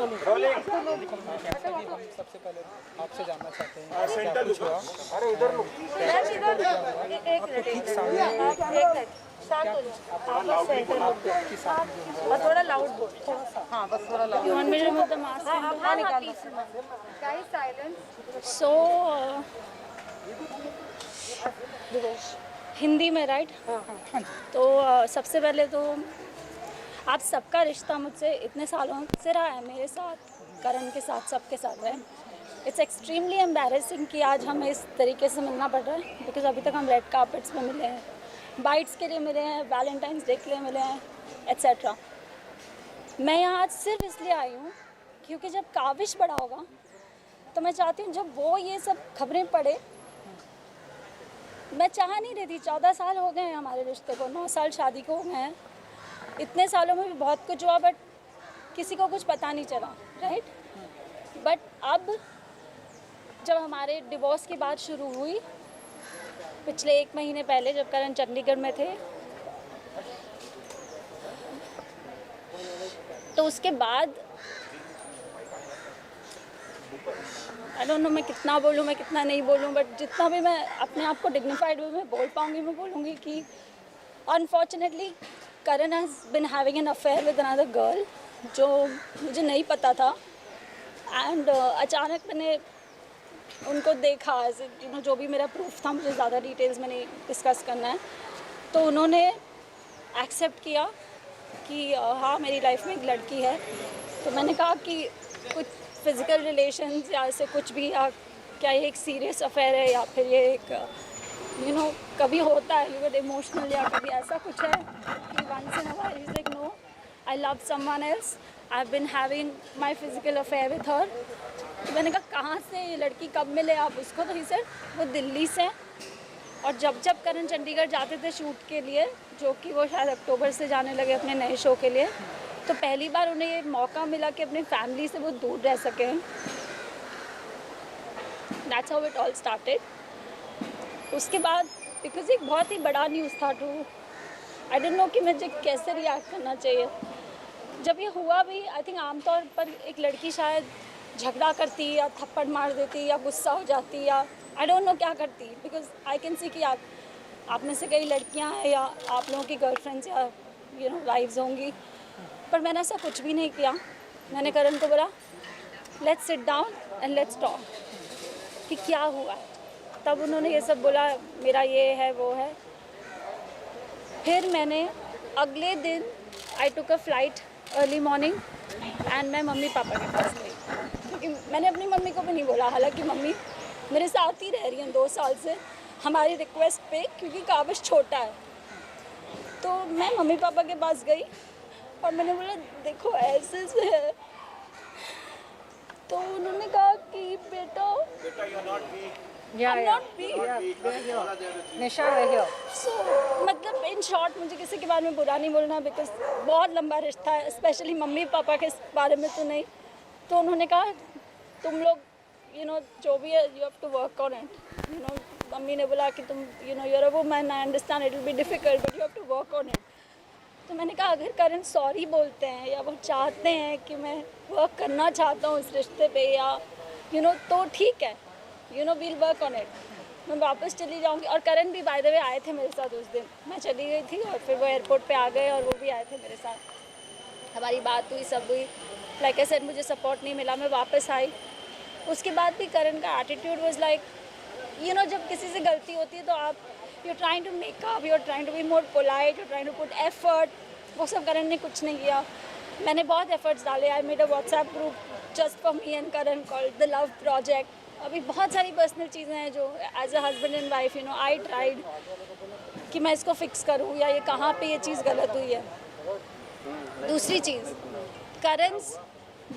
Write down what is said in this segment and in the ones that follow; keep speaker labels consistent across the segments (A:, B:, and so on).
A: जैसा कि हम सबसे पहले आपसे जानना चाहते हैं क्या कुछ हुआ
B: थोड़ा लाउड बोल, हाँ बस थोड़ा loud. You want me to remove the mask? हाँ निकालो।
C: Guys, silence.
B: So हिंदी में राइट? तो सबसे पहले तो आप सबका रिश्ता मुझसे इतने सालों से रहा है, मेरे साथ, करण के साथ, सबके साथ है। इट्स एक्सट्रीमली एम्बैरेसिंग कि आज हमें इस तरीके से मिलना पड़ रहा है, बिकॉज अभी तक हम रेड कार्पेट्स पे मिले हैं, बाइट्स के लिए मिले हैं, वैलेंटाइंस डे के लिए मिले हैं, एट्सेट्रा। मैं यहाँ आज सिर्फ इसलिए आई हूँ क्योंकि जब काविश बड़ा होगा तो मैं चाहती हूँ जब वो ये सब खबरें पढ़े, मैं चाह नहीं रही थी, 14 साल हो गए हैं हमारे रिश्ते को, 9 साल शादी को हो गए हैं, इतने सालों में भी बहुत कुछ हुआ बट किसी को कुछ पता नहीं चला, राइट? बट अब जब हमारे डिवोर्स की बात शुरू हुई पिछले 1 महीने पहले, जब करण चंडीगढ़ में थे, तो उसके बाद आई डोंट नो मैं कितना बोलूँ, मैं कितना नहीं बोलूँ, बट जितना भी मैं अपने आप को डिग्निफाइड वे में बोल पाऊँगी मैं बोलूँगी कि unfortunately Karan has been having an affair with another girl, जो मुझे नहीं पता था। एंड अचानक मैंने उनको देखा, यू नो, जो भी मेरा प्रूफ था, मुझे ज़्यादा डिटेल्स में नहीं डिस्कस करना है, तो उन्होंने एक्सेप्ट किया कि हाँ मेरी लाइफ में एक लड़की है। तो मैंने कहा कि कुछ फिज़िकल रिलेशंस या ऐसे कुछ भी, या क्या ये एक सीरियस अफेयर है या फिर ये एक यू नो कभी होता है यू गेट इमोशनल, या कभी ऐसा कुछ है कि once in a while is like no I love someone else, I have been having my physical affair with her. तो मैंने कहा कहाँ से ये लड़की, कब मिले आप उसको? तो ही सेड वो दिल्ली से, और जब जब करण चंडीगढ़ जाते थे शूट के लिए, जो कि वो शायद अक्टूबर से जाने लगे अपने नए शो के लिए, तो पहली बार उन्हें ये मौका मिला कि अपनी फैमिली से वो दूर रह सकें। That's how it all started. उसके बाद बिकॉज एक बहुत ही बड़ा न्यूज़ था टू, आई डोंट नो कि मुझे कैसे रिएक्ट करना चाहिए। जब ये हुआ भी, आई थिंक आमतौर पर एक लड़की शायद झगड़ा करती या थप्पड़ मार देती या गुस्सा हो जाती या आई डोंट नो क्या करती, बिकॉज आई कैन सी कि आप में से कई लड़कियां हैं या आप लोगों की गर्लफ्रेंड्स या यू नो वाइफ्स होंगी, पर मैंने ऐसा कुछ भी नहीं किया। मैंने करण को बोला let's sit down and let's talk कि क्या हुआ है। तब उन्होंने ये सब बोला, मेरा ये है वो है। फिर मैंने अगले दिन I took a flight early morning and मैं मम्मी पापा के पास गई, क्योंकि मैंने अपनी मम्मी को भी नहीं बोला, हालांकि मम्मी मेरे साथ ही रह रही हैं 2 साल से हमारी रिक्वेस्ट पे, क्योंकि काविश छोटा है। तो मैं मम्मी पापा के पास गई और मैंने बोला देखो ऐसे से है। तो उन्होंने कहा कि बेटा सो मतलब इन शॉर्ट मुझे किसी के बारे में बुरा नहीं बोलना, बिकॉज बहुत लंबा रिश्ता है, स्पेशली मम्मी पापा के बारे में तो नहीं। तो उन्होंने कहा तुम लोग यू नो जो भी है you have to work on it, you know. मम्मी ने बोला कि तुम you know you're a woman, I understand it will be difficult but you have to work on it. तो मैंने कहा अगर करण सॉरी बोलते हैं या वो चाहते हैं कि मैं वर्क करना चाहता हूँ इस रिश्ते पे, या यू नो तो ठीक है, you know we'll work on it. मैं वापस चली जाऊँगी। और करण भी बाय द वे आए थे मेरे साथ उस दिन, मैं चली गई थी और फिर वो एयरपोर्ट पे आ गए और वो भी आए थे मेरे साथ। हमारी बात हुई, सब हुई। लाइक आई सेड मुझे सपोर्ट नहीं मिला, मैं वापस आई। उसके बाद भी करण का attitude was like you know जब किसी से गलती होती है तो आप you are trying to make up, you are trying to be more polite, you are trying to put effort. वो सब करण ने कुछ नहीं किया। मैंने बहुत एफर्ट्स डाले। I made a WhatsApp group just for me and Karan called the love project. अभी बहुत सारी पर्सनल चीज़ें हैं जो as a husband and wife you know I tried कि मैं इसको फिक्स करूँ या ये कहाँ पे ये चीज़ गलत हुई है। दूसरी चीज़, करण's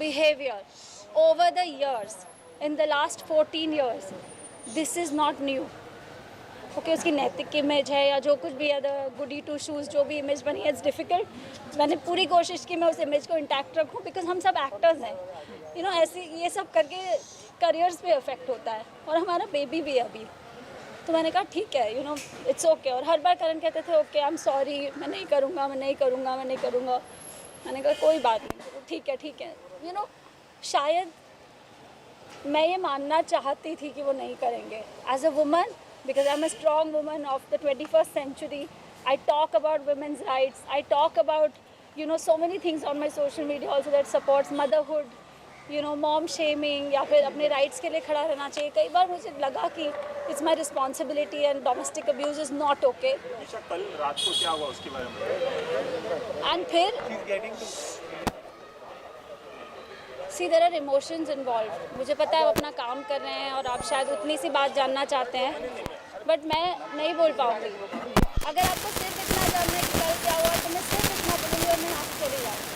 B: behavior over the years, in the last 14 years, this is not new. Okay उसकी नैतिक इमेज है या जो कुछ भी है, द गुडी टू शूज़ जो भी इमेज बनी है, इट्स डिफ़िकल्ट। मैंने पूरी कोशिश की मैं उस इमेज को इंटैक्ट रखूं, बिकॉज हम सब एक्टर्स हैं, यू नो। ऐसे ये सब करके करियर्स पे इफेक्ट होता है और हमारा बेबी भी है अभी। तो मैंने कहा ठीक है, यू नो इट्स ओके। और हर बार करण कहते थे ओके आई एम सॉरी, मैं नहीं करूँगा, मैं नहीं करूँगा, मैं नहीं करूँगा। मैंने कहा कोई बात नहीं, ठीक है, ठीक है, यू नो। शायद मैं ये मानना चाहती थी कि वो नहीं करेंगे. As a woman, because I am a strong woman of the 21st century, I talk about women's rights, I talk about, you know, so many things on my social media also that supports motherhood, you know, mom shaming, या फिर अपने rights के लिए खड़ा रहना चाहिए. कई बार मुझे लगा कि it's my responsibility and domestic abuse is not okay.
D: निशा, कल रात को क्या हुआ उसके बारे में?
B: And फिर see, there are emotions involved. मुझे पता है वो अपना काम कर रहे हैं और आप शायद उतनी सी बात जानना चाहते हैं, बट मैं नहीं बोल पाऊँगी. अगर आपको सिर्फ इतना जानना है कि कल क्या हुआ तो मैं सिर्फ इतना बोलूँगी और मैं यहाँ से चली जाऊँगी.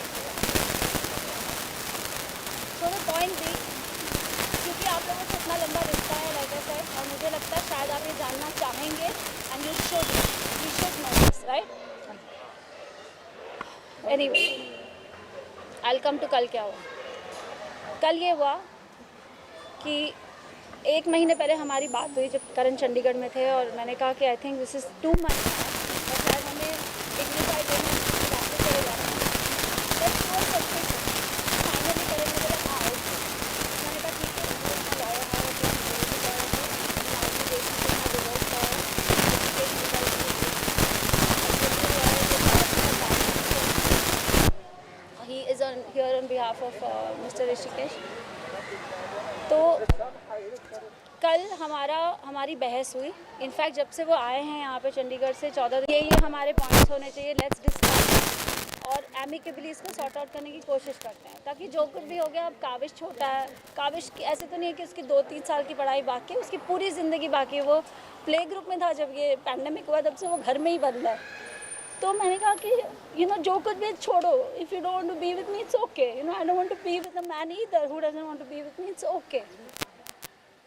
B: So the point being, क्योंकि आप लोगों से इतना लंबा रिश्ता है like I said, और मुझे लगता है शायद आप ये जानना चाहेंगे and you should know this, right? Anyway, I'll come to कल क्या हुआ. कल ये हुआ कि 1 महीने पहले हमारी बात हुई जब करण चंडीगढ़ में थे और मैंने कहा कि I think this is too much और शायद हमें डिग्निफाइड वे में वापस चले जाना है. लेट्स गो सकते फाइनली करण ने बोला हाँ ओके. मैंने कहा ठीक है, lawyer he is on here on behalf of mister Rishikesh. तो कल हमारी बहस हुई. इनफैक्ट जब से वो आए हैं यहाँ पे चंडीगढ़ से 14 ये हमारे पॉइंट्स होने चाहिए. लेट्स डिस्कस और एमिकेबली इसको सॉर्ट आउट करने की कोशिश करते हैं ताकि जो कुछ भी हो गया. अब काविश छोटा है, काविश की ऐसे तो नहीं है कि उसकी 2-3 साल की पढ़ाई बाकी है, उसकी पूरी ज़िंदगी बाकी है. वो प्ले ग्रुप में था जब ये पैंडेमिक हुआ, तब से वो घर में ही बंद है. तो मैंने कहा कि यू नो जो कुछ भी छोड़ो. If you don't want to be with me it's okay. You know I don't want to be with a man either who doesn't want to be with me. It's okay.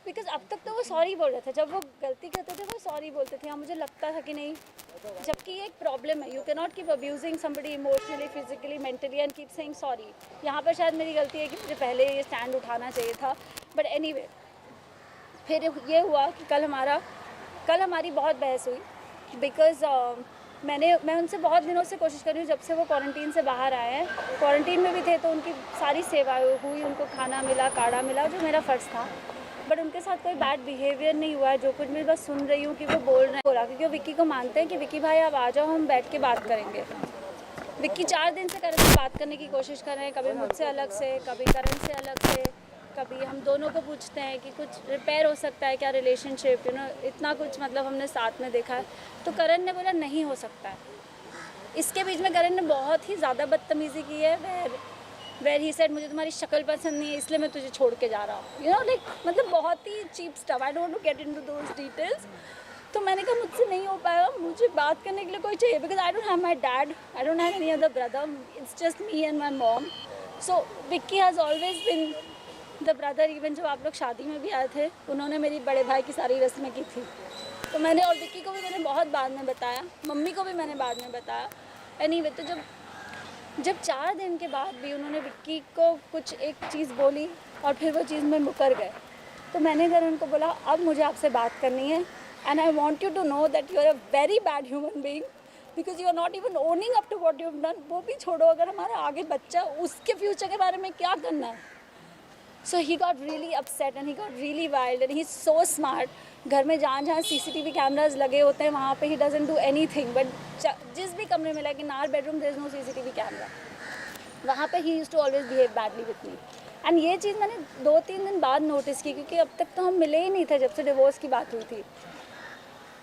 B: Because अब तक तो वो sorry बोल रहे थे. जब वो गलती करते थे वो सॉरी बोलते थे. मुझे लगता था कि नहीं, जबकि ये एक प्रॉब्लम है. You can not keep abusing somebody emotionally, physically, mentally and keep saying sorry. यहाँ पर शायद मेरी गलती है कि मुझे पहले ये स्टैंड उठाना चाहिए था. बट एनीवे, फिर ये हुआ कि कल हमारी बहुत बहस हुई. बिकॉज मैं उनसे बहुत दिनों से कोशिश कर रही हूँ, जब से वो क्वारंटीन से बाहर आए हैं. क्वारंटीन में भी थे तो उनकी सारी सेवाएं हुई, उनको खाना मिला, काढ़ा मिला, जो मेरा फ़र्ज़ था. बट उनके साथ कोई बैड बिहेवियर नहीं हुआ है. जो कुछ मैं बस सुन रही हूँ कि वो बोल रहे हैं, बोला क्योंकि वो विक्की को मानते हैं कि विक्की भाई आप आ जाओ, हम बैठ के बात करेंगे. विक्की 4 दिन से करण से बात करने की कोशिश कर रहे हैं. कभी मुझसे अलग से, कभी करण से अलग से, कभी हम दोनों को पूछते हैं कि कुछ रिपेयर हो सकता है क्या रिलेशनशिप. यू नो इतना कुछ मतलब हमने साथ में देखा है. तो करण ने बोला नहीं हो सकता है. इसके बीच में करण ने बहुत ही ज़्यादा बदतमीज़ी की है. वेर ही सेड मुझे तुम्हारी शक्ल पसंद नहीं है इसलिए मैं तुझे छोड़ के जा रहा हूँ. यू नो लाइक मतलब बहुत ही cheap stuff. I don't want to get into those details. तो मैंने कहा मुझसे नहीं हो पाएगा, मुझे बात करने के लिए कोई चाहिए. Because I don't have my dad, I don't have any other brother, it's just me and my mom. So Vicky has always been the brother. Even जब आप लोग शादी में भी आए थे, उन्होंने मेरी बड़े भाई की सारी रस्में की थी. तो मैंने और विक्की को भी मैंने बहुत बाद में बताया, मम्मी को भी मैंने बाद में बताया. एनीवे, तो जब 4 दिन के बाद भी उन्होंने विक्की को कुछ एक चीज़ बोली और फिर वो चीज़ में मुकर गए, तो मैंने करण को बोला अब मुझे आपसे बात करनी है. And I want you to know that you are a very bad human being because you are not even owning up to what you have done. वो भी छोड़ो, अगर हमारा आगे बच्चा, उसके फ्यूचर के बारे में क्या करना है. So he got really upset and he got really wild and he is so smart. घर में जहाँ CCTV कैमराज लगे होते हैं वहाँ पे ही doesn't do anything. But जिस भी कमरे में, like in our bedroom there is no CCTV camera, वहाँ पे ही used to always behave badly with me. And ये चीज़ मैंने 2-3 दिन बाद नोटिस की क्योंकि अब तक तो हम मिले ही नहीं थे जब से डिवोर्स की बात हुई थी.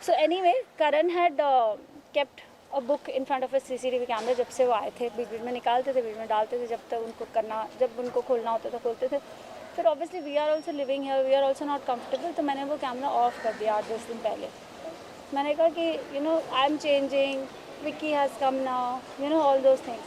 B: So anyway, Karan had kept a book in front of a CCTV camera. जब से वो आए थे बीच में निकालते थे, बीच में डालते थे, जब उनको खोलना होता था खोलते थे. फिर obviously we are also living here, we are also not comfortable. तो मैंने वो कैमरा ऑफ कर दिया 8-10 दिन पहले. मैंने कहा कि you know I am changing, Vicky has come now, you know all those things.